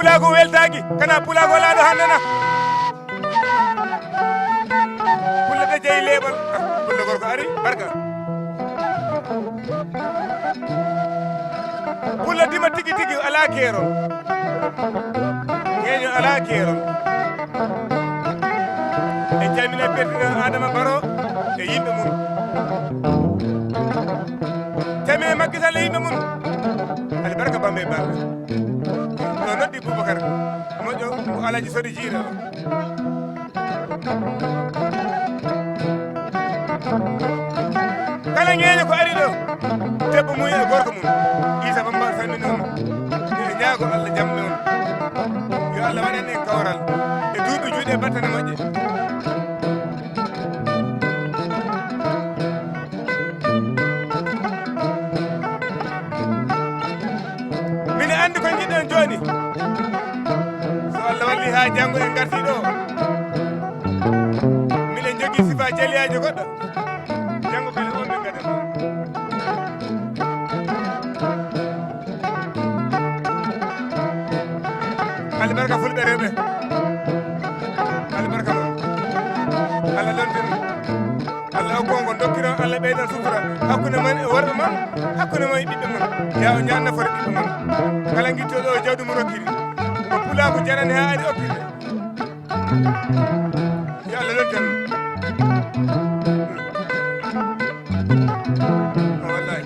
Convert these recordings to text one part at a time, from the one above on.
pulago weltaki kana pulago laɗo hannana pullata jeyi leɓol pulla gorko ari barka pulla dima tigi tigi ala keerol ngeño ala keerol e calmina président Adama Barrow e yimɓe mum calmina Macky Sall e yimɓe mum ali barka bambe barka no noddi Boubacar moƴƴo ko alaji sodi jiira kala ngeño ko ari ɗo debbo mum e gorko mum Issa Bamba salmini on e ñaago Allah jamɗe on yo Allah waɗan en kawral e duuɓi juuɗe battane moƴƴe mine andi ko jiɗɗen joni so Allah walli ha janggo en garti ɗo miɗen jogui sifa jaliyaji goɗɗo janggo bele on ɓe gadan ɗo albarka fulɓe rewɓe albarka mon Allah lontin Allah hokkongo dokkiron Allah ɓeydan sutura hakkude man e worɓe mon hakkude man e ɓiɓɓe mon ya o ñan nafore ɓiɓɓe mon kala guittoɗo o jawdi mo rokkiri ko pulaako jarani ha ari okkirde yo Allah lontin wallahi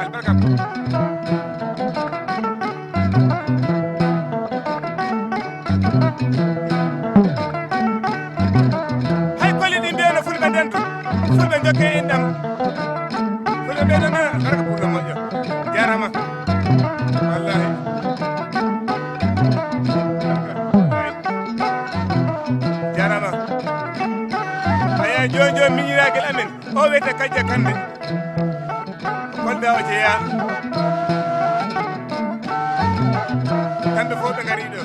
albarka hay kolli ɗi mbiyano fulɓe ndento fulɓe jokke en ɗam fulɓe ɓeyɗo nana barka ɓurɗo moƴƴo jarama wallahi jarama aya joni joni miñiraguel amen o wiyete Kadia Kande Kolda o jeeya kamɓe fof ɓe gari ɗo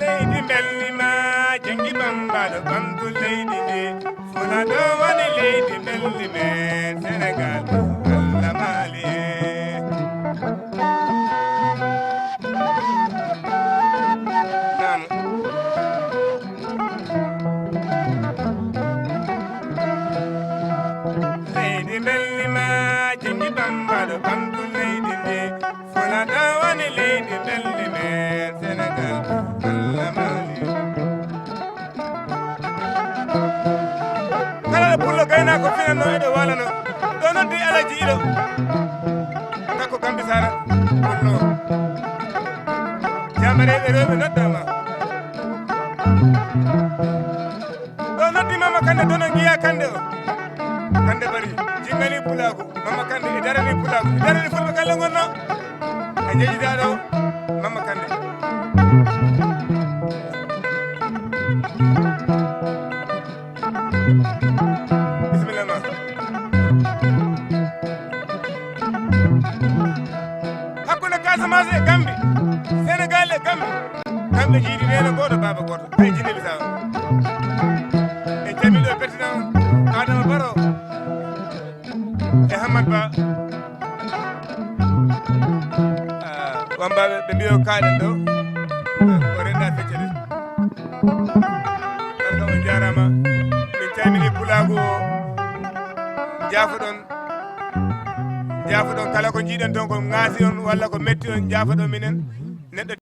leydi bellima jengi bambaɗo ɓamtu leydi ndi funa ɗo woni leydi belli men Sénégal Allah maali nam leydi bellima jengi bambaɗo ɓamtu leydi ndi funa ɗo woni leydi belli men Sénégal Allah maali kala ɗo pullo gaynako finanno eɗo walano ɗo noddi alaji iɗo takko Gambi Sara pullo jamareɓe rewɓe noddama ɗo noddi Mama Kande dono giya Kande o Kande bari jingani pulaku Mama Kande e darani pulaku e darani fulɓe kala gonno e jejitaɗo Mama Kande bisimilla ma hakkude Casamance e Gambi Sénégal e Gambi kamɓe jiiɗi nene goto baba goto hay jinne bisawa en jamiɗo président Adama Barrow e Hamad Ba wambaɓe ɓe mbiyo kaɗen ɗo ko renɗa feccere barka on jarama min calmini pulago jaafoɗon kala ko jiiɗen toon ko ŋaasi on walla ko metti on jaafoɗon minen neɗɗo